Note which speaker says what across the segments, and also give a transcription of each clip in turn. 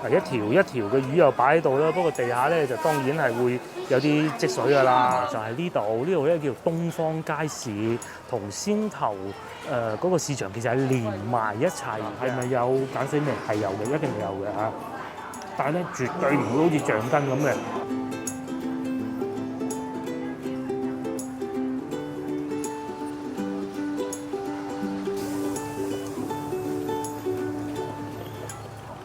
Speaker 1: 一條一條嘅魚又擺喺度啦。不過地下咧就當然係會有啲積水㗎啦。就係呢度咧叫東方街市，同先頭嗰個市場其實係連埋一齊。係咪有鹼水味？係有嘅，一定有嘅嚇。但係咧絕對唔會好似橡筋咁嘅。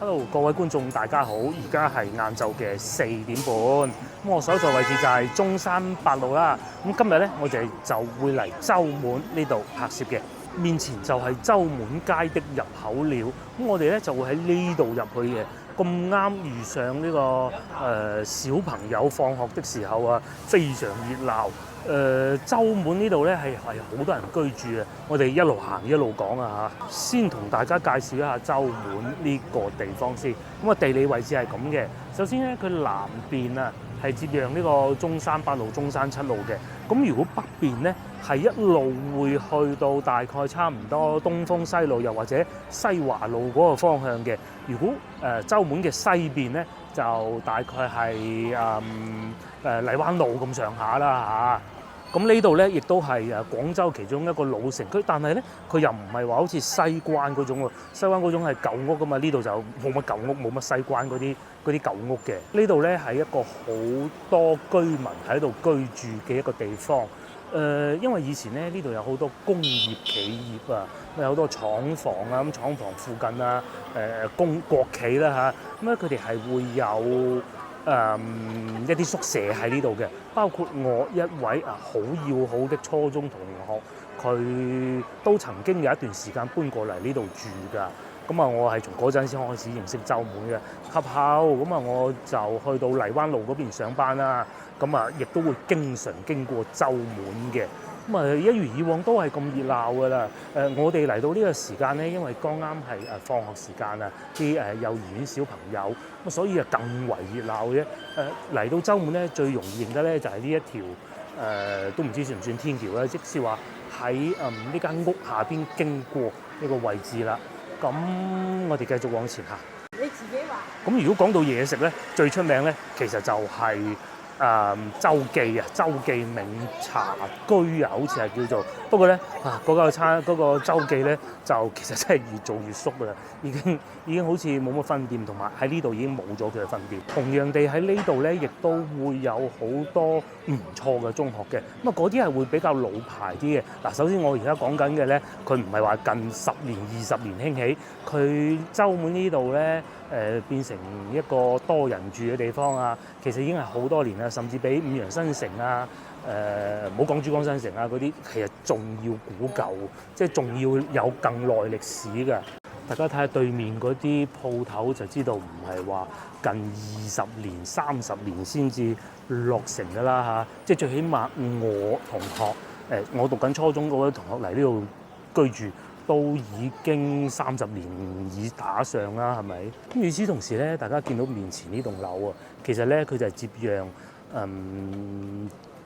Speaker 1: Hello， 各位觀眾大家好，而家係晏晝嘅4點半。咁我所在位置就係中山八路啦。咁今日咧，我哋就會嚟洲滿呢度拍攝嘅。面前就係洲滿街的入口了。咁我哋咧就會喺呢度入去嘅。咁啱遇上呢個小朋友放學的時候啊，非常熱鬧。洲滿呢度咧係好多人居住嘅。我哋一路行一路講啊嚇。先同大家介紹一下洲滿呢個地方先。咁啊，地理位置係咁嘅。首先咧，佢南邊啊係接壤呢個中山八路、中山七路嘅。咁如果北邊咧係一路會去到大概差唔多東風西路，又或者西華路嗰個方向嘅。如果洲滿嘅西邊咧，就大概係荔灣路咁上下啦嚇。咁呢度咧，亦都係廣州其中一個老城區，但係咧佢又唔係話好似西關嗰種喎，西關嗰種係舊屋噶嘛，呢度就冇乜舊屋，冇乜西關嗰啲舊屋嘅。呢度咧係一個好多居民喺度居住嘅一個地方。因為以前咧呢度有好多工業企業啊，有好多廠房啊，咁廠房附近啊，國企啦嚇，咁咧佢哋係會有一啲宿舍喺呢度嘅，包括我一位好要好的初中同學，佢都曾經有一段時間搬過嚟呢度住㗎。咁啊，我係從嗰陣先開始認識洲滿嘅。及後咁啊，我就去到荔灣路嗰邊上班啦。咁啊，亦都會經常經過洲滿嘅。咁啊，一如以往都係咁熱鬧㗎啦。我哋嚟到呢個時間咧，因為剛啱係放學時間啊，啲幼兒園小朋友咁，所以啊更為熱鬧嘅。嚟到洲滿咧，最容易認得咧就係呢一條都唔知算唔算天橋咧，即是話喺呢間屋下邊經過呢個位置啦。咁我哋繼續往前行。
Speaker 2: 你自己話。
Speaker 1: 咁如果講到嘢食咧，最出名咧，其實就係洲記啊，洲記名茶居啊，好似係叫做。不過咧嗰個洲記咧，就其實真係越做越縮㗎啦，已經好似冇乜分店，同埋喺呢度已經冇咗佢嘅分店。同樣地喺呢度咧，亦都會有好多唔錯嘅中學嘅。咁啊，嗰啲係會比較老牌啲嘅。嗱，首先我而家講緊嘅咧，佢唔係話近10年、20年興起，佢洲滿呢度咧變成一個多人住嘅地方啊，其實已經係好多年啦，甚至比五羊新城啊。唔好講珠江新城啊嗰啲，其實仲要古舊，即係仲要有更耐歷史㗎。大家睇下對面嗰啲鋪頭就知道唔係話近20年、30年先至落成㗎啦嚇。即係最起碼我同學我讀緊初中嗰位同學嚟呢度居住，都已經30年以打上啦，係咪？咁與此同時咧，大家見到面前呢棟樓啊，其實咧佢就係接壤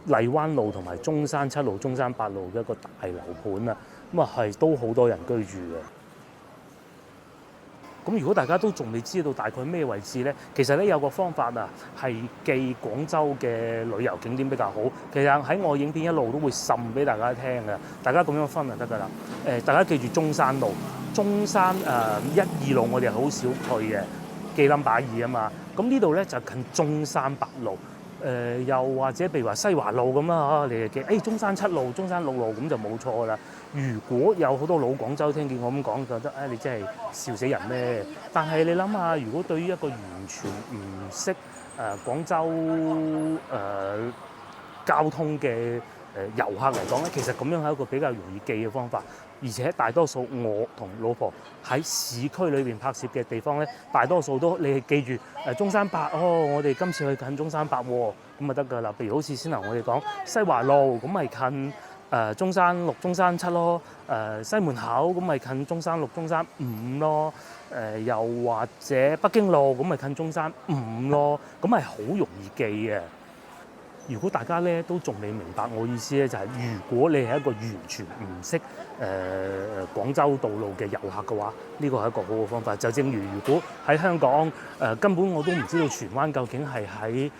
Speaker 1: 荔灣路同埋中山七路、中山八路嘅一個大樓盤啊，咁啊係都好多人居住嘅。咁如果大家都仲未知道大概咩位置咧，其實咧有個方法啊，係記廣州嘅旅遊景點比較好。其實喺我影片一路都會滲俾大家聽嘅，大家咁樣分就得㗎啦。大家記住中山路、中山1、2路我哋好少去嘅，記冧把2啊嘛。咁呢度咧就近中山八路。又或者譬如話西華路咁啦，你就記中山7路、中山6路咁就冇錯啦。如果有好多老廣州聽見我咁講，覺得你真係笑死人咩？但係你諗下，如果對於一個完全唔識廣州交通嘅遊客嚟講咧，其實咁樣係一個比較容易記嘅方法。而且大多數我同老婆喺市區裏邊拍攝嘅地方咧，大多數都你係記住中山8我哋今次去近中山8喎，咁就得㗎啦。譬如好似先頭我哋講西華路，咁咪近中山6、中山7咯。西門口咁咪近中山6、中山5咯。又或者北京路咁咪近中山5咯，咁係好容易記嘅。如果大家咧都仲未明白我意思咧，就係如果你係一個完全唔識廣州道路嘅遊客嘅話，呢個係一個好嘅方法。就正如果喺香港根本我都唔知道荃灣究竟係喺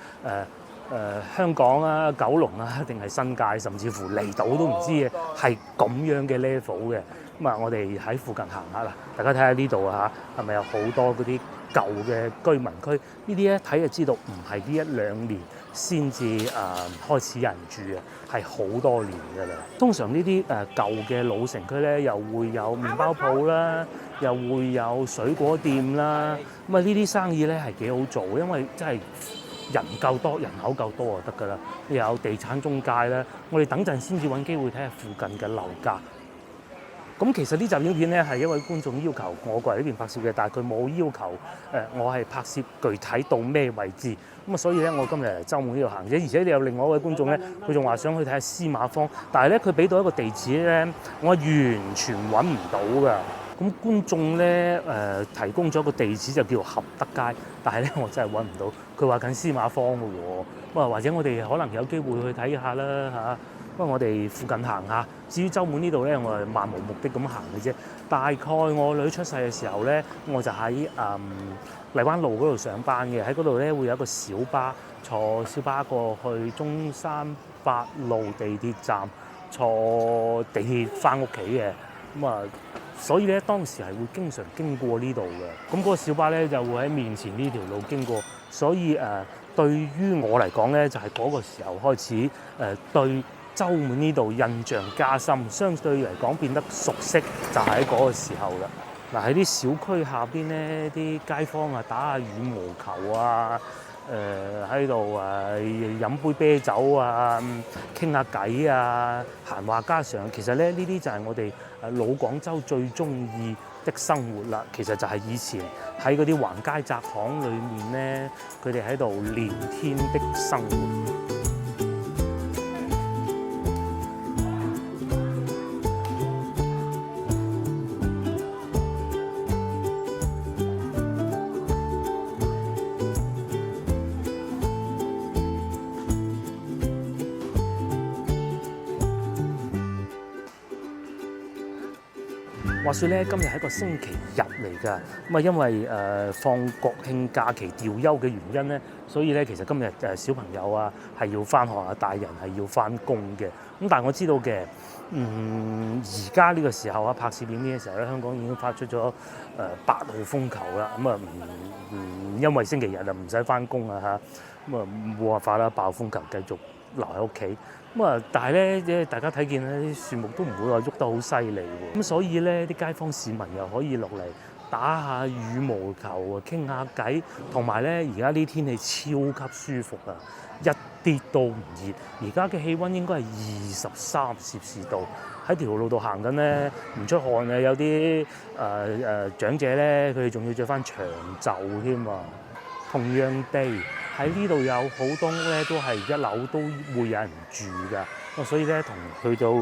Speaker 1: 香港啊、九龍啊，定係新界，甚至乎離島都唔知嘅，係咁樣嘅 level 嘅。咁啊，我哋喺附近行下啦，大家睇下呢度啊，係咪有好多嗰啲舊嘅居民區？呢啲咧睇就知道唔係呢一兩年先至開始有人住嘅，係好多年㗎啦。通常呢啲舊嘅老城區咧，又會有麵包鋪啦，又會有水果店啦。咁啊，呢啲生意咧係幾好做，因為真係人夠多、人口夠多就得㗎啦。有地產中介啦，我哋等陣先至揾機會睇下附近嘅樓價。咁其實呢集影片咧係一位觀眾要求我過嚟呢邊拍攝嘅，但係佢冇要求我係拍攝具體到咩位置。咁啊，所以咧我今日嚟週末呢度行啫。而且你有另外一位觀眾咧，佢仲話想去睇下司馬坊，但係咧佢俾到一個地址咧，我完全揾唔到㗎。咁觀眾咧提供咗個地址就叫合德街，但係咧我真係揾唔到。佢話緊司馬坊嘅喎，咁啊或者我哋可能有機會去睇下啦嚇。不過我哋附近行下，至於週末呢度咧，我係漫無目的咁行嘅啫。大概我女出世嘅時候咧，我就喺荔灣路嗰度上班嘅，喺嗰度咧會有一個小巴，坐小巴過去中山八路地鐵站，坐地鐵翻屋企嘅。咁啊，所以咧當時係會經常經過呢度嘅。咁嗰個小巴咧就會喺面前呢條路經過，所以對於我嚟講咧，就係嗰個時候開始對週末呢度印象加深，相對嚟講變得熟悉，就喺嗰個時候啦。嗱，喺啲小區下邊咧，啲街坊啊打下羽毛球啊，喺度飲杯啤酒啊，傾下偈啊，閒話家常。其實咧呢啲就係我哋老廣州最中意的生活啦。其實就係以前喺嗰啲橫街窄巷裏面咧，佢哋喺度連天的生活。話說咧，今日係一個星期日嚟㗎，咁啊因為放國慶假期調休嘅原因咧，所以咧其實今日小朋友啊係要返學啊，大人係要返工嘅。咁但係我知道嘅，而家呢個時候啊拍攝影片嘅時候咧，香港已經發出咗8號風球啦。咁啊因為星期日啊唔使返工啊嚇，咁啊冇辦法啦，暴風球繼續留喺屋企。咁啊，但係咧，大家睇見咧，啲樹木都唔會話喐得好犀利喎。咁所以咧，啲街坊市民又可以落嚟打下羽毛球啊，傾下偈，同埋咧，而家呢天氣超級舒服啊，一啲都唔熱。而家嘅氣温應該係23攝氏度，喺條路度行緊咧，唔出汗啊！有啲長者咧，佢哋仲要着翻長袖添啊。同樣地，喺呢度有好多屋咧，都係1樓都會有人住㗎。所以咧，同去到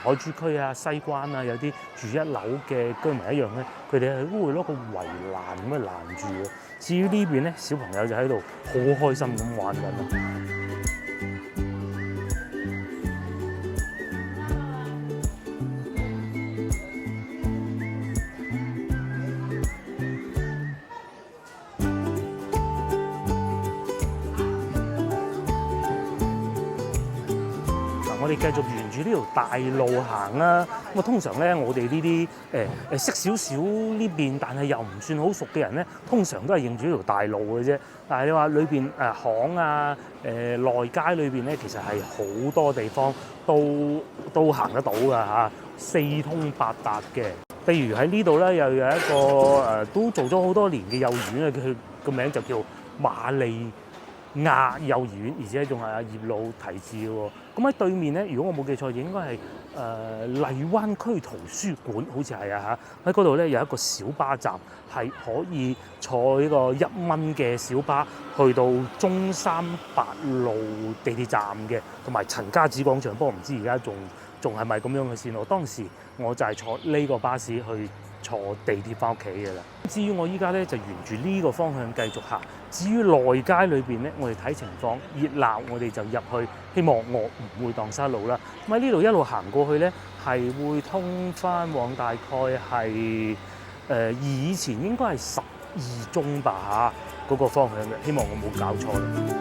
Speaker 1: 海珠區啊、西關啊，有啲住1樓嘅居民一樣咧，佢哋係都會攞個圍欄咁樣攔住嘅。至於呢邊咧，小朋友就喺度好開心咁玩緊啦。我哋繼續沿住呢條大路行啦。咁啊，通常咧，我哋呢啲識少少呢邊，但係又唔算好熟嘅人咧，通常都係認住呢條大路嘅啫。但係你話裏邊巷啊、內街裏邊咧，其實係好多地方都行得到㗎嚇，四通八達嘅。譬如喺呢度咧，又有一個都做咗好多年嘅幼兒園啊，佢個名就叫瑪利亞幼兒園，而且仲係阿葉老題字嘅喎。咁喺對面咧，如果我冇記錯，應該係荔灣區圖書館，好似係啊嚇。喺嗰度咧有一個小巴站，係可以坐呢個1蚊嘅小巴去到中山八路地鐵站嘅，同埋陳家祠廣場。不過唔知而家仲係咪咁樣嘅線路？當時我就係坐呢個巴士去坐地鐵翻屋企嘅啦。至於我依家咧就沿住呢個方向繼續行，至於內街裏邊咧，我哋睇情況熱鬧，我哋就入去，希望我唔會蕩失路啦。咁喺呢度一路行過去咧，係會通翻往大概係以前應該係12中吧嗰個方向嘅，希望我冇搞錯啦。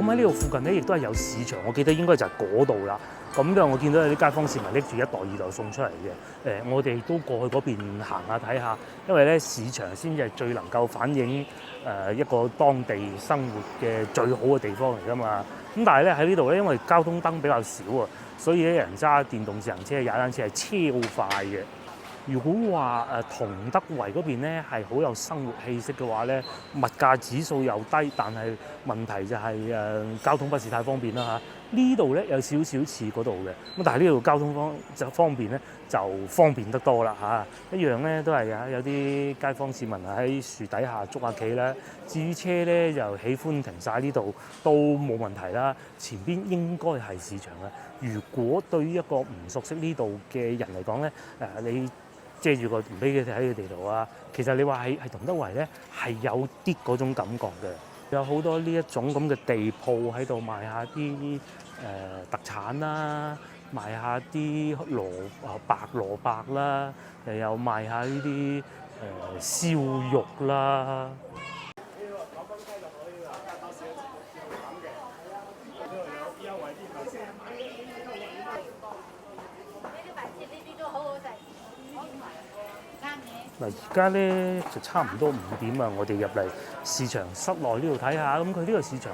Speaker 1: 咁喺呢度附近咧，亦都係有市場，我記得應該就係嗰度啦。咁因為我見到有啲街坊市民拎住一袋二袋送出嚟嘅，我哋都過去嗰邊行下睇下，因為咧市場先至係最能夠反映一個當地生活嘅最好嘅地方嚟噶嘛。咁但係咧喺呢度咧，因為交通燈比較少啊，所以咧人揸電動自行車、踩單車係超快嘅。如果話同德圍嗰邊咧係好有生活氣息嘅話咧，物價指數又低，但係問題就係交通不是太方便啦嚇。呢度咧有少少似嗰度嘅，咁但係呢度交通方便咧就方便得多啦嚇。一樣咧都係有啲街坊市民喺樹底下捉下棋啦。至於車咧就喜歡停晒呢度都冇問題啦。前邊應該係市場啦。如果對於一個唔熟悉呢度嘅人嚟講咧，你借住個唔俾佢睇嘅地圖啊，其實你話係同德圍咧係有啲嗰種感覺嘅，有好多呢一種咁嘅地鋪喺度賣下啲特產啦，賣下啲白蘿蔔啦，又有賣下呢啲燒肉啦。嗱，而家咧就差唔多5點啊！我哋入嚟市場室內呢度睇下，咁佢呢個市場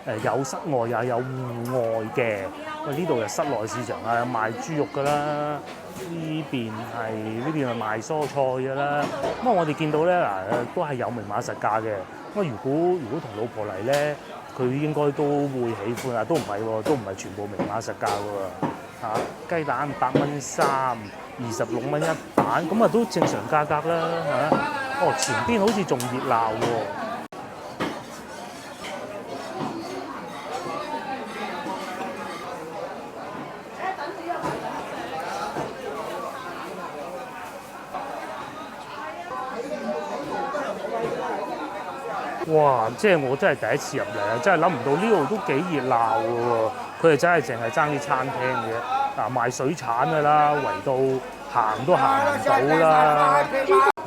Speaker 1: 係有室外又有戶外嘅。喂，呢度就室內市場啊，賣豬肉㗎啦。呢邊係賣蔬菜㗎啦。咁啊，我哋見到咧都係有明碼實價嘅。咁啊，如果同老婆嚟咧，佢應該都會喜歡啊。都唔係喎，都唔係全部明碼實價㗎喎。雞蛋8蚊3。26蚊一板，咁啊都正常價格啦嚇。哦，前邊好似仲熱鬧喎。哇！即係我真係第一次入嚟啊，真係諗唔到呢度都幾熱鬧嘅喎。佢哋真係淨係爭啲餐廳嘅，賣水產㗎啦，圍到行都行唔到啦。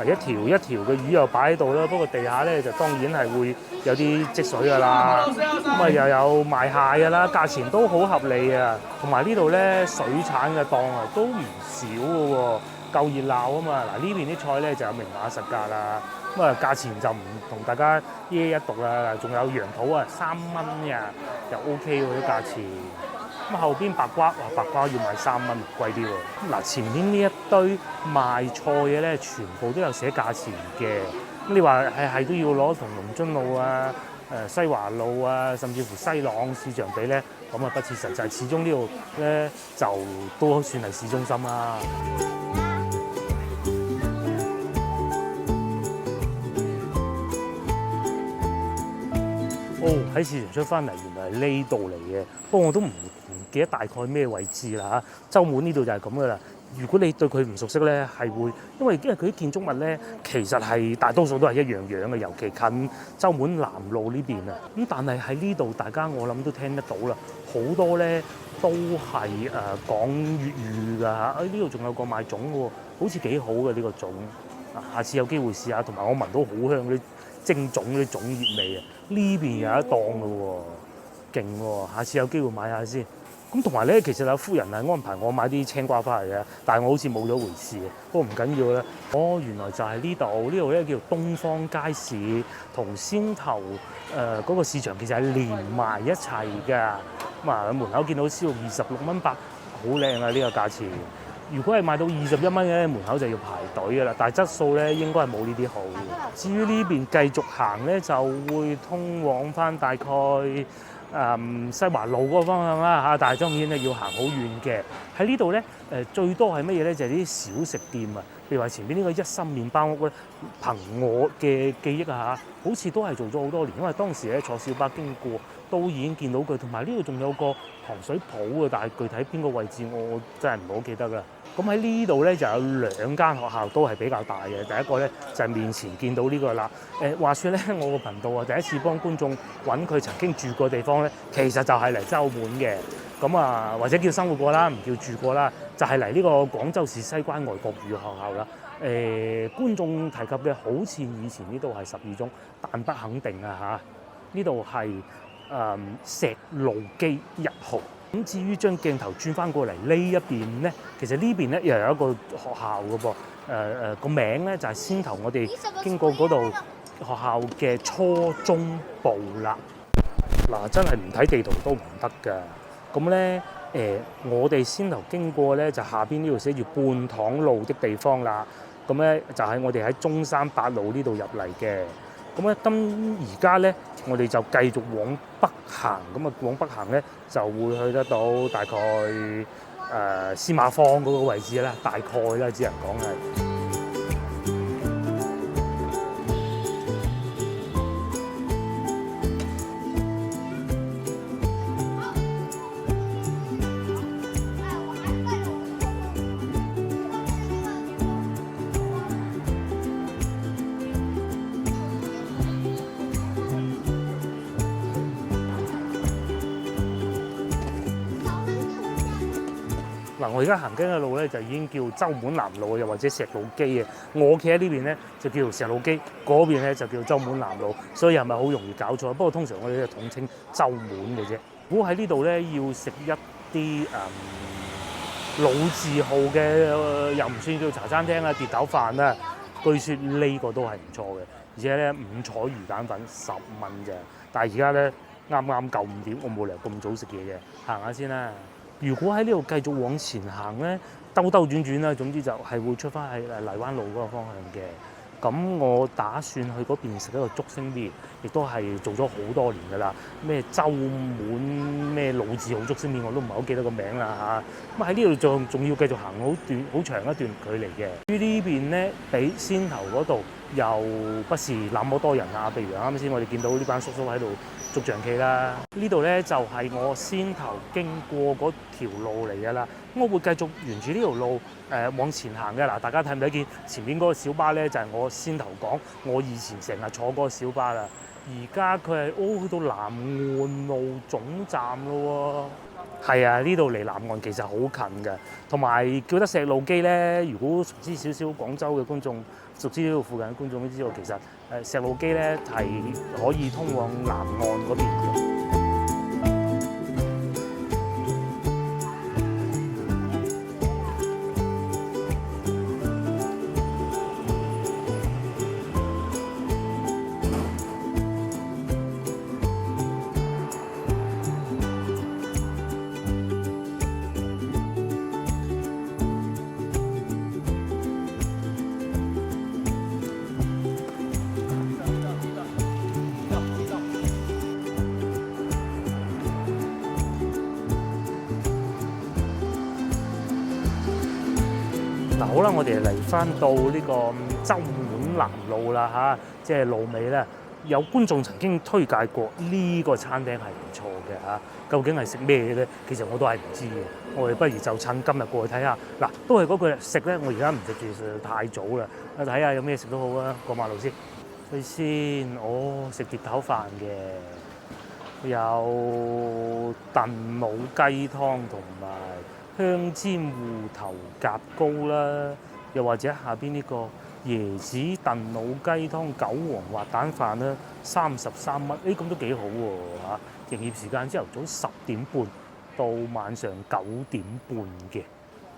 Speaker 1: 一條一條嘅魚又擺喺度啦，不過地下咧就當然係會有啲積水㗎啦。咁啊又有賣蟹㗎啦，價錢都好合理啊。同埋呢度咧水產嘅檔啊都唔少嘅喎，夠熱鬧啊嘛。嗱，呢邊啲菜咧就有明碼實價啦。咁啊，價錢就唔同大家一一讀啦。仲有羊肚啊，3蚊呀，又 OK 喎啲價錢。咁後邊白瓜，白瓜要賣3蚊，貴啲喎。嗱，前面呢一堆賣菜嘅咧，全部都有寫價錢嘅。咁你話係都要攞同龍津路啊、西華路啊，甚至乎西朗市場比咧，咁啊不切實際。始終呢度咧就都算係市中心啦。喺市場出翻嚟，原來係呢度嚟嘅。不過我都唔記得大概咩位置啦嚇。周滿呢度就係咁噶啦。如果你對佢唔熟悉咧，係會因為佢啲建築物咧，其實係大多數都係一樣樣嘅，尤其近周滿南路呢邊啊。咁但係喺呢度，大家我諗都聽得到啦，好多咧都係講粵語㗎嚇。呢度仲有個賣粽嘅喎，好似幾好嘅呢個粽。下次有機會試下，同埋我聞到好香嗰啲蒸粽嗰啲粽葉味啊！呢邊有一檔嘅喎，勁喎！下次有機會買下先。咁同埋咧，其實有夫人係安排我買啲青瓜翻嚟嘅，但係我好似冇咗回事嘅。不過唔緊要啦。哦，原來就係呢度，呢度咧叫東方街市，同先頭嗰個市場其實係連埋一齊㗎。咁啊，喺門口見到燒肉26蚊8，好靚啊！呢個價錢。如果係賣到21蚊嘅，門口就要排隊㗎啦。但係質素咧應該係冇呢啲好嘅。至於呢邊繼續行咧，就會通往翻大概西華路嗰個方向啦嚇，但係當然咧要行好遠嘅。喺呢度咧最多係乜嘢咧？就係啲小食店啊，譬如話前邊呢個一心麵包屋咧，憑我嘅記憶啊嚇，好似都係做咗好多年，因為當時咧坐小巴經過都已經見到佢，同埋呢度仲有個糖水鋪嘅，但係具體邊個位置我真係唔好記得啦。咁喺呢度咧就有2間學校都係比較大嘅，第一個咧就係面前見到呢個啦。話說咧，我個頻道啊第一次幫觀眾揾佢曾經住過地方咧，其實就係嚟洲門嘅。咁啊，或者叫生活過啦，唔叫住過啦，就係嚟呢個廣州市西關外國語學校啦。觀眾提及嘅好似以前呢度係12中，但不肯定啊嚇。呢度係石路基1號。咁至於將鏡頭轉翻過嚟呢一邊咧，其實呢邊咧又有一個學校嘅噃。個名咧就係先頭我哋經過嗰度學校嘅初中部啦。嗱，真係唔睇地圖都唔得㗎。咁咧我哋先頭經過咧就下邊呢度寫住半塘路的地方啦。咁咧就係我哋喺中山8路呢度入嚟嘅。咁咧而家咧我哋就繼續往北行，咁啊往北行咧就會去得到大概司馬坊嗰個位置啦，大概啦，只能講係。嗱，我而家行緊嘅路咧就已經叫洲門南路，又或者石路基嘅。我企喺呢邊咧就叫石路基，嗰邊咧就叫洲門南路，所以係咪好容易搞錯？不過通常我哋都統稱洲門嘅啫。如果喺呢度咧要食一啲老字號嘅，又唔算叫茶餐廳啊，碟頭飯啦，據說呢個都係唔錯嘅，而且咧5彩魚蛋粉10蚊啫。但係而家咧啱啱夠5點，我冇理由咁早食嘢嘅，行下先啦。如果喺呢度繼續往前行咧，兜兜轉轉啦，總之就係會出翻喺荔灣路嗰個方向嘅。咁我打算去嗰邊食一個竹升麵，亦都係做咗好多年㗎啦。咩洲門咩老字號竹升麵我都唔係好記得個名啦嚇。咁喺呢度仲要繼續行好長一段距離嘅。於呢邊咧，比先頭嗰度又不是那麼多人啊。譬如啱先我哋見到呢班叔叔喺度捉象棋啦。呢度咧就係我先頭經過嗰條路嚟㗎啦。咁我會繼續沿住呢條路往前行嘅。嗱，大家睇唔睇見前面嗰個小巴咧？就係我先頭講我以前成日坐嗰個小巴啦。而家佢係去到南岸路總站咯喎。係啊，呢度離南岸其實好近嘅，同埋叫得石路基咧。如果熟知少少廣州嘅觀眾，熟知呢度附近嘅觀眾都知道，其實石路基咧係可以通往南岸嗰邊嘅。嗱，好啦，我哋嚟翻到呢個洲門南路啦嚇，即係路尾咧。有觀眾曾經推介過呢個餐廳係唔錯嘅嚇，究竟係食咩嘅咧？其實我都係唔知嘅。我哋不如就趁今日過去睇下。嗱，都係嗰句食咧，我而家唔食住，實在太早啦。睇下有咩食都好啊，過馬路先。去先，食碟頭飯嘅，有燉老雞湯同埋香煎芋頭夾糕啦，又或者下邊呢個椰子燉老雞湯、韭黃滑蛋飯啦，33蚊，咁都幾好喎嚇！營業時間朝頭早10點半到晚上9點半嘅。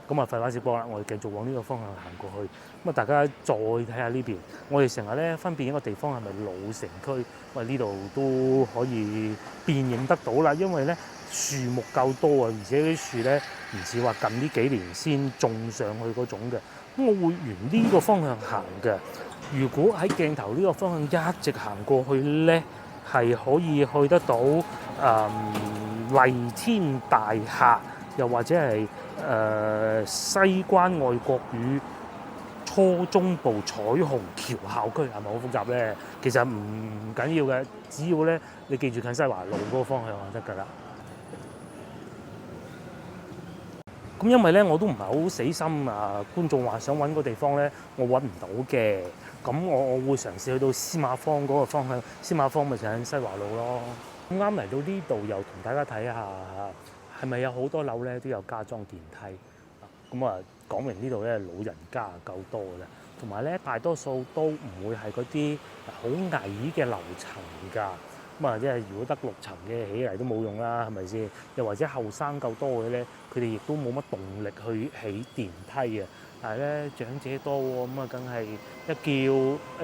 Speaker 1: 咁啊，廢話少講啦，我哋繼續往呢個方向行過去。咁啊，大家再睇下呢邊，我哋成日咧分辨一個地方係咪老城區，喂，呢度都可以辨認得到啦，因為咧樹木夠多啊，而且啲樹咧唔似話近呢幾年先種上去嗰種嘅。咁我會沿呢個方向行嘅。如果喺鏡頭呢個方向一直行過去咧，係可以去得到麗天大廈，又或者係西關外國語初中部彩虹橋校區，係咪好複雜咧？其實唔緊要嘅，只要咧你記住近西華路嗰個方向就得㗎啦。咁因為咧我都唔係好死心啊，觀眾話想揾個地方咧，我揾唔到嘅。咁我會嘗試去到司馬坊嗰個方向，司馬坊咪就喺西華路咯。咁啱嚟到呢度又同大家睇下，係咪有好多樓咧都有加裝電梯？咁啊講明呢度咧老人家夠多嘅啦，同埋咧大多數都唔會係嗰啲好矮嘅樓層㗎。咁啊，即係如果得6層嘅起嚟都冇用啦，係咪先？又或者後生夠多嘅咧，佢哋亦都冇乜動力去起電梯啊。但係咧長者多喎，咁啊梗係一叫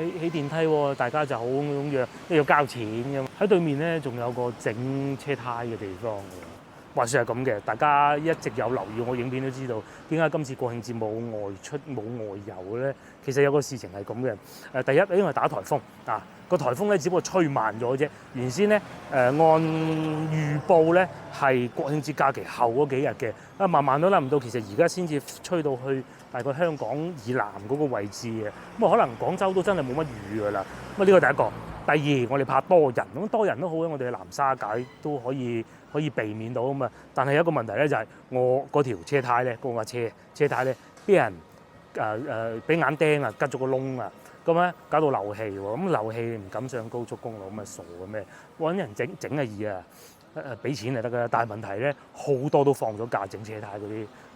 Speaker 1: 起電梯喎，大家就好踴躍，都要交錢㗎。喺對面咧仲有個整車胎嘅地方㗎。話説係咁嘅，大家一直有留意我影片都知道，點解今次國慶節冇外出冇外遊咧？其實有個事情係咁嘅。第一因為打颱風啊，個颱風咧只不過吹慢咗啫。原先咧按預報咧係國慶節假期後嗰幾日嘅，慢慢都諗唔到，其實而家先至吹到去大概香港以南嗰個位置嘅。咁可能廣州都真係冇乜雨㗎啦。咁呢個第一個。第二，我哋怕多人，咁多人都好咧，我哋喺南沙街都可以避免到啊嘛。但係有一個問題咧，就係我嗰條車胎咧，嗰架車胎咧，俾人俾眼釘啊，吉咗個窿啊，咁咧搞到漏氣喎。咁漏氣唔敢上高速公路，咁咪傻嘅咩？揾人整係易啊，俾錢就得㗎啦。但係問題咧，好多都放咗假整車胎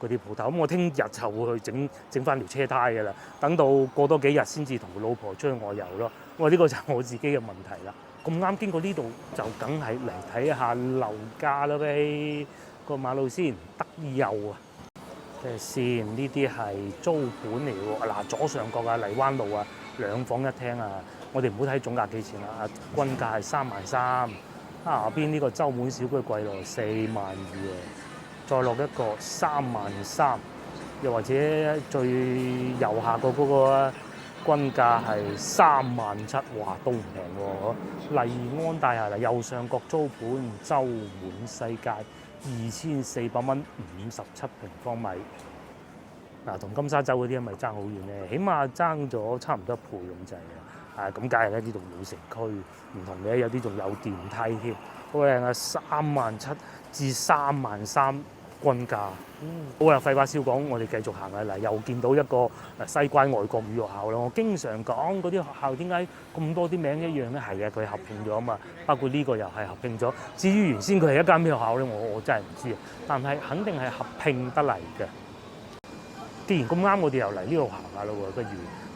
Speaker 1: 嗰啲鋪頭。咁我聽日就會去整翻條車胎㗎啦。等到過多幾日先至同佢老婆出去外遊咯。呢個就係我自己嘅問題啦。咁啱經過呢度就梗係嚟睇下樓價啦呗。個馬路先德佑啊，睇下先。呢啲係租盤嚟喎。嗱，左上角啊，荔灣路啊，2房1廳啊。我哋唔好睇總價幾錢啦，均價係33000。下邊呢個洲滿小區貴落42000啊，再落一個33000，又或者最右下角嗰個啊。均價係37000，哇，都唔平喎！麗安大廈啦，右上角租盤，洲滿西街，2400蚊，57平方米。嗱，同金沙洲嗰啲咪爭好遠咧，起碼爭咗差唔多1倍咁滯啊！咁梗係咧，呢度老城區唔同嘅，有啲仲有電梯添。好靚啊，37000至33000。均價，好啦，廢話少講，我哋繼續行啊！嗱，又見到一個西關外國語學校啦。我經常講嗰啲學校點解咁多啲名一樣咧？係嘅，佢合併咗啊嘛。包括呢個又係合併咗。至於原先佢係一間咩學校咧，我真係唔知啊。但係肯定係合併得嚟嘅。既然咁啱，我哋又嚟呢度行下咯喎，不如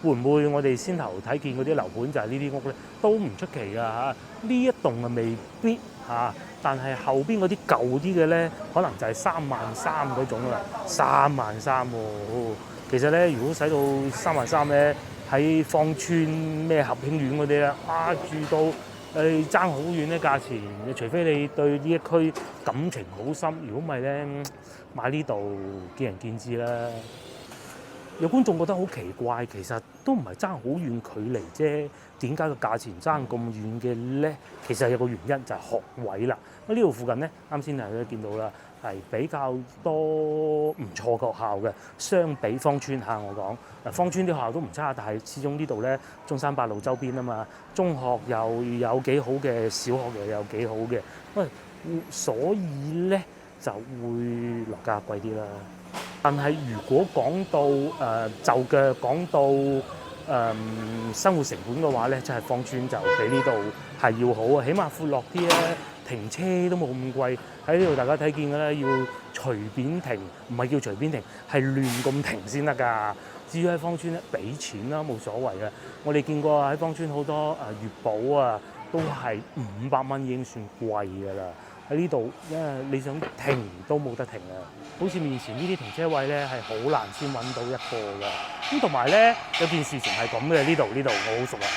Speaker 1: 會唔會我哋先頭睇見嗰啲樓盤就係呢啲屋咧？都唔出奇㗎嚇。呢一棟啊未必嚇。但係後邊嗰啲舊啲嘅咧，可能就係33000嗰種啦，33000喎。其實咧，如果使到33000咧，喺芳村咩合興苑嗰啲咧，住到爭好遠咧價錢。除非你對呢一區感情好深，如果唔係咧，買呢度見仁見智啦。有觀眾覺得好奇怪，其實都唔係爭好遠距離啫，點解個價錢爭咁遠嘅咧？其實有個原因就係學位啦。呢度附近咧，啱先大家見到啦，係比較多唔錯嘅學校嘅，相比芳村嚇我講，芳村啲學校都唔差，但係始終呢度咧，中山八路周邊啊嘛，中學又有幾好嘅，小學又有幾好嘅，所以咧就會落價貴啲啦。但係如果講到講到生活成本嘅話咧，即係芳村就比呢度係要好啊，起碼闊落啲咧，停車都冇咁貴。喺呢度大家睇見嘅咧，要隨便停，唔係叫隨便停，係亂咁停先得㗎。至於喺芳村咧，俾錢啦，冇所謂嘅。我哋見過喺芳村好多月保啊，都係500蚊已經算貴㗎啦。喺呢度，因為你想停都冇得停啊！好似面前呢啲停車位咧，係好難先揾到一個㗎。咁同埋咧，有件事情係咁嘅，呢度我好熟啊。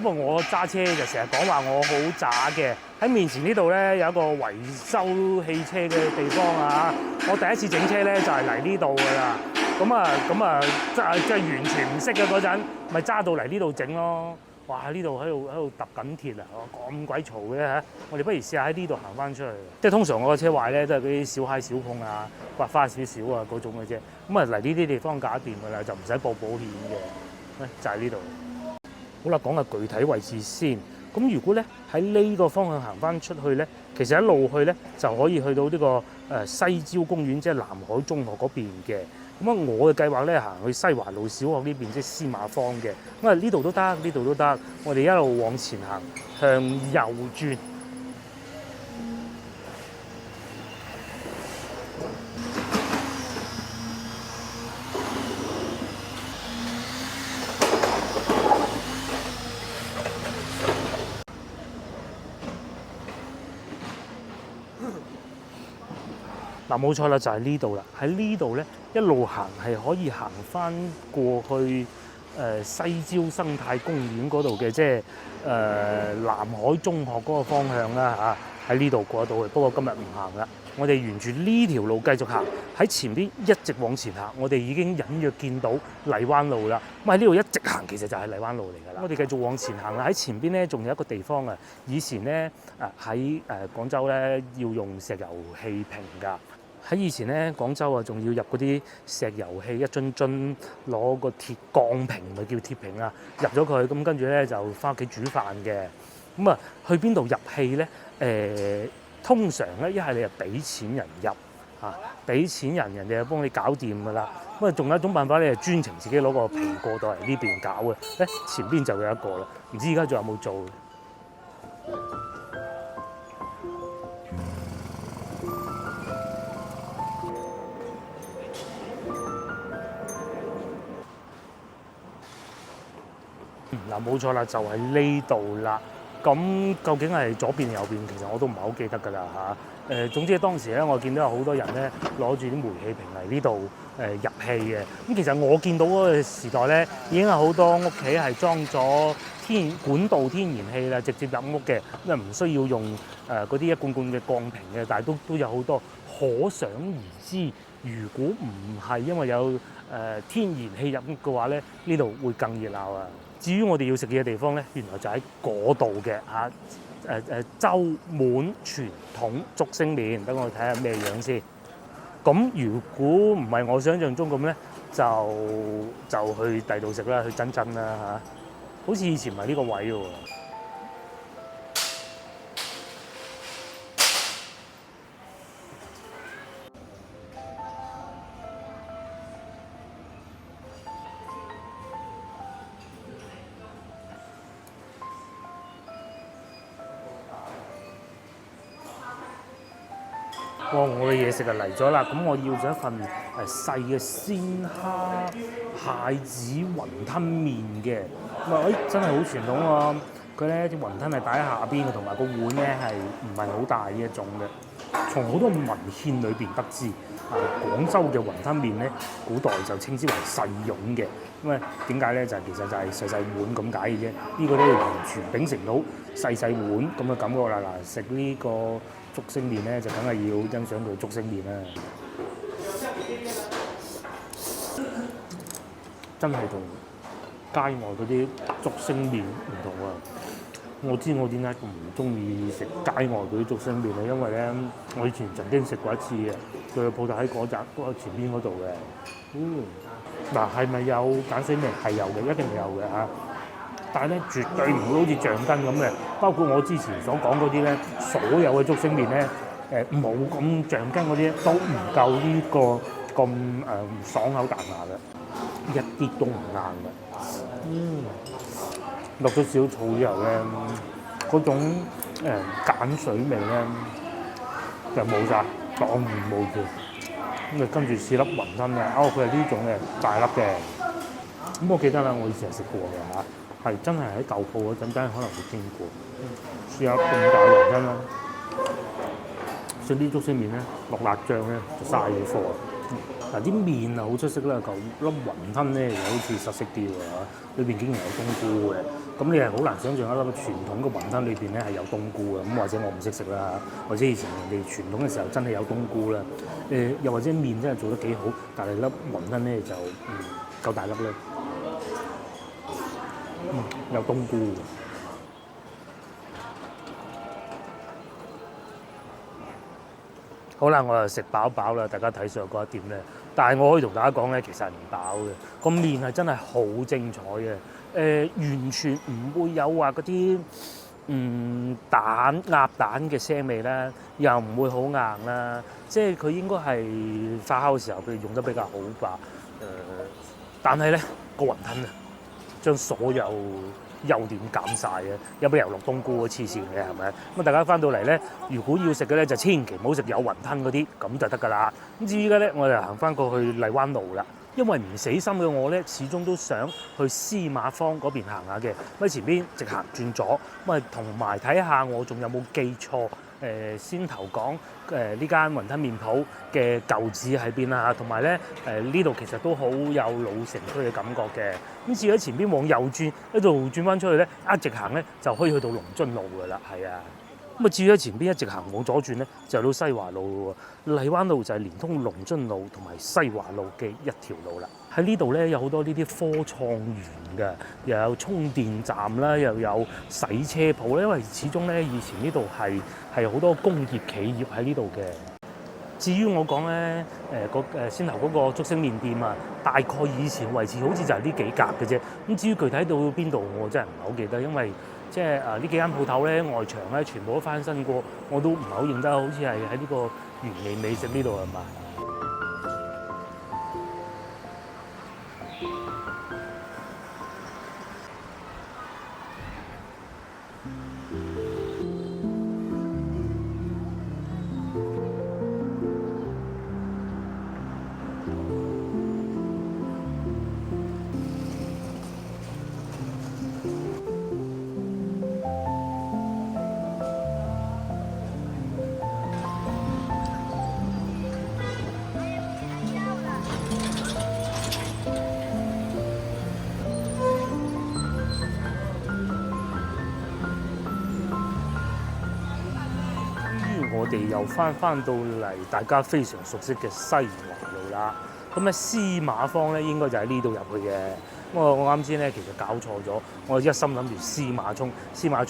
Speaker 1: 咁啊，我揸車就成日講話我好渣嘅。喺面前呢度咧有一個維修汽車嘅地方啊。我第一次整車咧就係嚟呢度㗎啦。咁啊，即係完全唔識嘅嗰陣，咪揸到嚟呢度整咯。哇！呢度喺度揼緊鐵啊，咁鬼嘈嘅嚇！我哋不如試下喺呢度行翻出去。即係通常我個車壞咧，都係嗰啲小揩小碰啊、刮花少少啊嗰種嘅啫。咁啊嚟呢啲地方搞掂㗎啦，就唔使報保險嘅。就係呢度。好啦，講下具體位置先。咁如果咧喺呢個方向行翻出去咧，其實一路去咧就可以去到呢個西蕉公園，即係南海中學嗰邊嘅。咁啊，我嘅計劃咧行去西華路小學呢邊，即係司馬坊嘅。咁啊，呢度都得，呢度都得。我哋一路往前行，向右轉。嗱，冇錯啦，就係呢度啦。喺呢度咧，一路行係可以行翻過去西蕉生態公園嗰度嘅，即係南海中學嗰個方向啦嚇。喺呢度過到去，不過今日唔行啦。我哋沿住呢條路繼續行，喺前邊一直往前行，我哋已經隱約見到荔灣路啦。咁喺呢度一直行，其實就係荔灣路嚟㗎啦。我哋繼續往前行啦，喺前邊咧仲有一個地方啊。以前咧喺廣州咧要用石油氣瓶㗎。喺以前咧，廣州啊，仲要入嗰啲石油氣一樽樽，攞個鐵鋼瓶，咪叫鐵瓶啊，入咗佢，咁跟住咧就翻屋企煮飯嘅。咁啊，去邊度入氣咧？通常咧，一係你係俾錢人入嚇，俾錢人，人哋就幫你搞掂㗎啦。咁啊，仲有一種辦法咧，係專程自己攞個瓶過到嚟呢邊搞嘅。前邊就有一個啦，唔知而家仲有冇做？嗱，冇錯啦，就喺呢度啦。咁究竟係左邊定右邊？其實我都唔係好記得㗎啦嚇。總之當時咧，我見到有好多人咧攞住啲煤氣瓶嚟呢度入氣嘅。咁其實我見到嗰個時代咧，已經有好多屋企係裝咗管道天然氣啦，直接入屋嘅，因為唔需要用嗰啲一罐罐嘅鋼瓶嘅。但係都有好多，可想而知，如果唔係因為有天然氣入屋嘅話咧，呢度會更熱鬧啊！至於我哋要食嘅地方咧，原來就喺嗰度嘅嚇，洲滿傳統竹升麵，等我睇下咩樣先。咁如果唔係我想象中咁咧，就去第度食啦，去珍珍啦嚇。好似以前唔係呢個位喎。我嘅嘢食就嚟咗啦，咁我要咗一份細嘅鮮蝦蟹子雲吞麵嘅。咁啊，真係好傳統喎！佢咧啲雲吞係擺喺下邊嘅，同埋個碗咧係唔係好大嘅一種嘅。從好多文獻裏邊得知，廣州嘅雲吞麵咧，古代就稱之為細蓉嘅。咁啊，點解咧？其實就係細細碗咁解嘅啫。呢個咧完全秉承到細細碗咁嘅感覺啦。嗱，食呢個竹升麵咧，就梗係要欣賞佢竹升麵啦。真係同街外嗰啲竹升麵唔同啊！我知我點解唔中意食街外嗰啲竹升麵咧，因為咧我以前曾經食過一次嘅，佢個鋪頭喺嗰前邊嗰度嘅。嗱，係咪有鹼水味？係有嘅，一定有嘅嚇。但係咧，絕對唔會好似橡筋咁嘅。包括我之前所講嗰啲咧，所有嘅竹升麵咧，冇咁橡筋嗰啲都唔夠呢個咁爽口彈牙嘅，一啲都唔硬嘅。落咗少醋之後咧，嗰種鹼水味咧就冇晒，當然冇嘅。咁啊，跟住試粒雲吞嘅，佢係呢種嘅大粒嘅。咁我記得啦，我以前係食過嘅嚇。係真係喺舊鋪嗰陣，真係可能會經過。試下咁大雲吞啦，食啲竹升麵咧，落辣醬咧就嘥咗貨。嗱，啲麵啊好出色啦，嚿粒雲吞咧又好似實色啲喎，裏邊竟然有冬菇嘅。咁你係好難想象一粒傳統嘅雲吞裏邊咧係有冬菇嘅。咁或者我唔識食啦，或者以前人哋傳統嘅時候真係有冬菇啦。又或者麵真係做得幾好，但係粒雲吞咧就夠大粒啦。有冬菇。好啦，我又食飽飽啦，大家睇上嗰一點咧。但係我可以同大家講咧，其實係唔飽嘅。個麵係真係好精彩嘅，完全唔會有話嗰啲鴨蛋嘅腥味啦，又唔會好硬啦。即係佢應該係發酵嘅時候，佢用得比較好吧。但係咧個雲吞啊，將所有優點減晒嘅，有冇油落冬菇黐線嘅係咪？咁大家翻到嚟咧，如果要食嘅咧，就千祈唔好食有雲吞嗰啲，咁就得㗎啦。咁至於咧，我哋行翻過去荔灣路啦，因為唔死心嘅我咧，始終都想去司馬坊嗰邊行下嘅。咁喺前邊直行轉左，咁啊同埋睇下我仲有冇記錯。先頭講呢間雲吞麵鋪嘅舊址喺邊啦，同埋咧呢度其實都好有老城區嘅感覺嘅。咁至於喺前邊往右轉，一路轉翻出去咧，一直行咧就可以去到龍津路㗎啦，係啊。咁啊至於喺前邊一直行往左轉咧，就到西華路喎。荔灣路就係連通龍津路同埋西華路嘅一條路啦。喺呢度咧有好多呢啲科創園嘅，又有充電站啦，又有洗車鋪咧。因為始終咧以前呢度係好多工業企業喺呢度嘅。至於我講咧先頭嗰個竹升麵店啊，大概以前位置好似就係呢幾格嘅啫。咁至於具體到邊度，我真係唔係好記得，因為即係呢幾間鋪頭咧外牆咧全部都翻新過，我都唔係好認得，好似係喺呢個原味美食呢度係嘛？我哋又翻到嚟，大家非常熟悉嘅西華路啦。咁咧司馬坊咧應該就喺呢度入去嘅。我啱先咧其實搞錯咗，我一心諗住司馬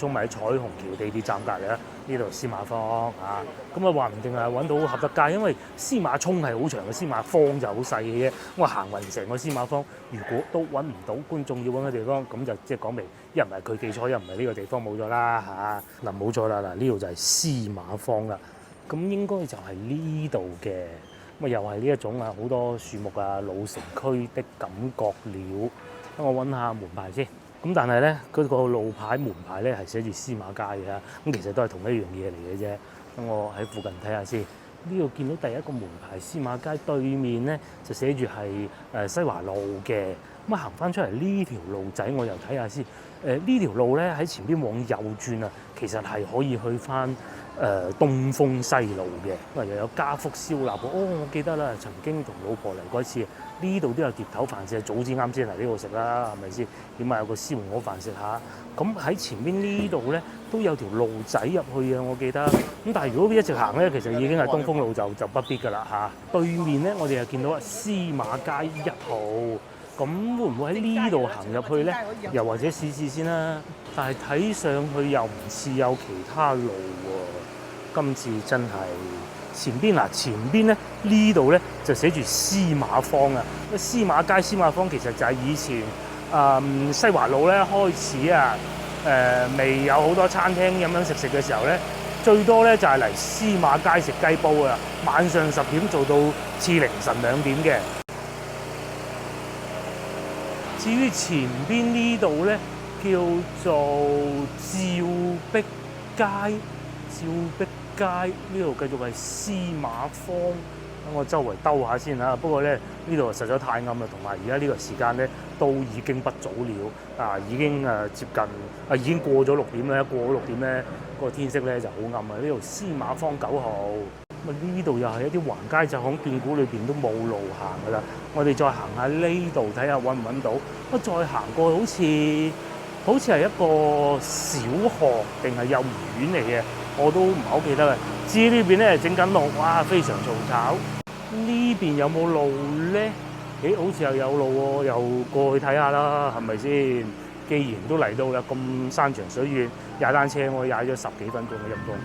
Speaker 1: 涌咪喺彩虹橋地鐵站隔離啦。呢度司馬坊啊，咁啊話唔定係揾到合得街，因為司馬涌係好長嘅，司馬坊就好細嘅啫。我行勻成個司馬坊，如果都揾唔到觀眾要揾嘅地方，咁就即係講明一唔係佢記錯，一唔係呢個地方冇咗啦嚇。嗱冇錯啦，嗱呢度就係司馬坊啦。咁應該就係呢度嘅，咁啊又係呢一種啊好多樹木啊老城區的感覺了。等我揾下門牌先。咁但係咧，嗰個路牌門牌咧係寫住司馬街嘅，咁其實都係同一樣嘢嚟嘅啫。等我喺附近睇下先。呢度見到第一個門牌司馬街對面咧就寫住係西華路嘅。咁啊行翻出嚟呢條路仔，我又睇下先。呢條路咧喺前邊往右轉啊，其實係可以去翻東風西路嘅。咁啊又有家福燒臘。我記得啦，曾經同老婆嚟過一次。呢度都有碟頭飯食，早知啱先嚟呢度食啦，係咪先？點解有個燒鵝飯食下？咁喺前邊呢度咧都有條路仔入去啊，我記得。咁但係如果一直行咧，其實已經係東風路就不必㗎啦嚇。對面咧，我哋又見到司馬街1號。咁會唔會喺呢度行入去咧？又或者試試先啦。但係睇上去又唔似有其他路喎。今次真係前邊咧呢度咧就寫住司馬坊啊。司馬街、司馬坊其實就係以前西華路咧開始啊未有好多餐廳飲飲食嘅時候咧，最多咧就係嚟司馬街食雞煲啊。晚上10點做到至凌晨2點嘅。至於前邊呢度咧，叫做照壁街，呢度繼續係司馬坊。等我周圍兜下先嚇。不過咧，呢度實在太暗啦，同埋而家呢個時間咧都已經不早了，已經接近已經過咗6點咧。過咗6點咧，個天色咧就好暗啊。呢度司馬坊9號。咁啊，呢度又係一啲橫街窄巷，斷估裏邊都冇路行噶啦。我哋再行下呢度睇下揾唔揾到。我再行過去好似係一個小學定係幼兒園嚟嘅，我都唔係好記得啦。至於呢邊咧整緊路，哇，非常嘈吵。呢邊有冇路咧？好似又有路喎，又過去睇下啦，係咪先？既然都嚟到啦，咁山長水遠，踩單車我踩咗10幾分鐘嘅陰功。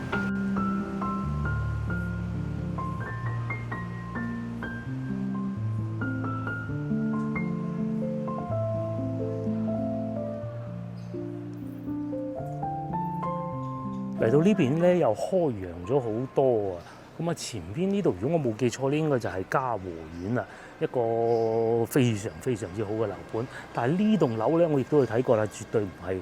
Speaker 1: 嚟到呢邊咧又開揚咗好多啊！咁啊前邊呢度如果我冇記錯咧，應該就係嘉禾苑啦，一個非常非常之好嘅樓盤。但係呢棟樓咧，我亦都去睇過啦，絕對唔係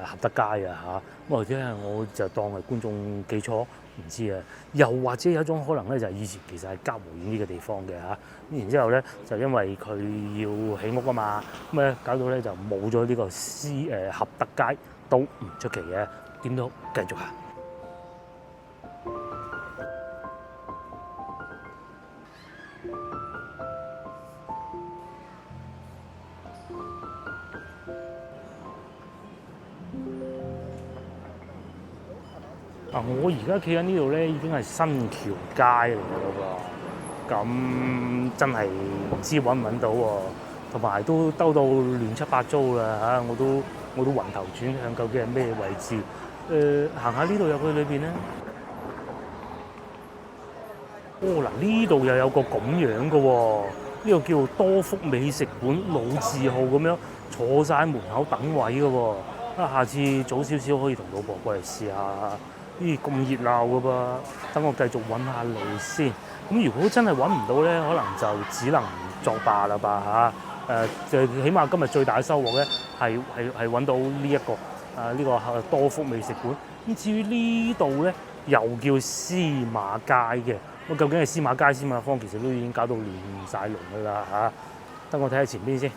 Speaker 1: 合德街啊嚇。咁或者係我就當係觀眾記錯，唔知啊。又或者有一種可能咧，就係以前其實係嘉禾苑呢個地方嘅嚇。咁然之後咧，就因為佢要起屋啊嘛，咁咧搞到咧就冇咗呢個合德街，都唔出奇嘅。點都繼續行。我而家企緊呢度咧，已經係新橋街嚟嘅咯喎，咁真係唔知揾唔揾到喎，同埋都兜到亂七八糟啦嚇，我都暈頭轉向，究竟係咩位置？行下呢度入去裏邊咧，哦嗱，呢度又有個咁樣嘅喎，呢個叫多福美食館老字號咁樣，坐晒喺門口等位嘅喎，下次早少少可以同老婆過嚟試下。咦，咁熱鬧嘅噃，等我繼續揾下路先。咁如果真係揾唔到咧，可能就只能作罷啦吧嚇。就起碼今日最大嘅收穫咧，係揾到呢一個呢個多福美食館。咁至於呢度咧，又叫司馬街嘅。咁究竟係司馬街、司馬坊，其實都已經搞到亂晒龍㗎啦嚇。等我睇下前邊先。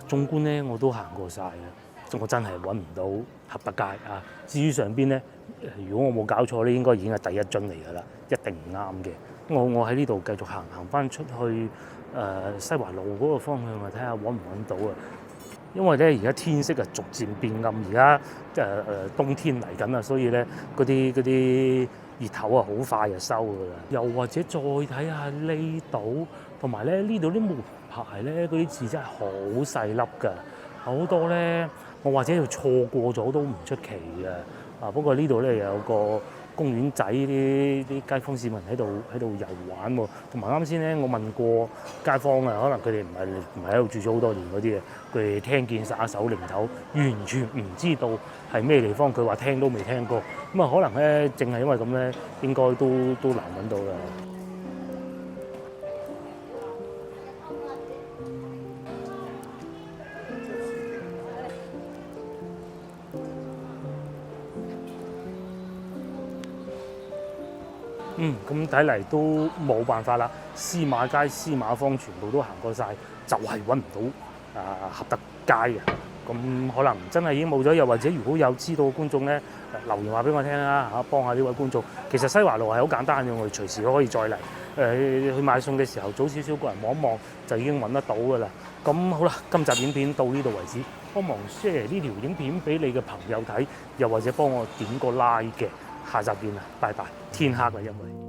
Speaker 1: 縱觀咧，我都行過晒嘅，我真係揾唔到合德街啊！至於上邊咧，如果我冇搞錯咧，應該已經係第一樽嚟㗎啦，一定唔啱嘅。我喺呢度繼續行翻出去西華路嗰個方向啊，睇下揾唔揾到啊！因為咧而家天色啊逐漸變暗，而家冬天嚟緊啊，所以咧嗰啲熱頭啊好快就收㗎啦。又或者再睇下呢度，同埋咧呢度啲門牌咧嗰啲字真係好細粒㗎，好多咧我或者要錯過咗都唔出奇嘅。不過呢度咧又有個公園仔，啲街坊市民喺度遊玩喎。同埋啱先咧，我問過街坊啊，可能佢哋唔係喺度住咗好多年嗰啲啊，佢哋聽見耍手擰頭，完全唔知道係咩地方。佢話聽都未聽過。咁啊，可能咧淨係因為咁咧，應該都難揾到啦。咁睇嚟都冇辦法啦。司馬街、司馬坊全部都行過晒，就係揾唔到合德街嘅。咁可能真係已經冇咗，又或者如果有知道嘅觀眾咧，留言話俾我聽啦嚇，幫下呢位觀眾。其實西華路係好簡單嘅，我哋隨時都可以再嚟。去買餸嘅時候，早少少個人望一望就已經揾得到㗎啦。咁好啦，今集影片到呢度為止，幫忙 share 呢條影片俾你嘅朋友睇，又或者幫我點個 like 嘅。下集見啦，拜拜！天黑啦，因為。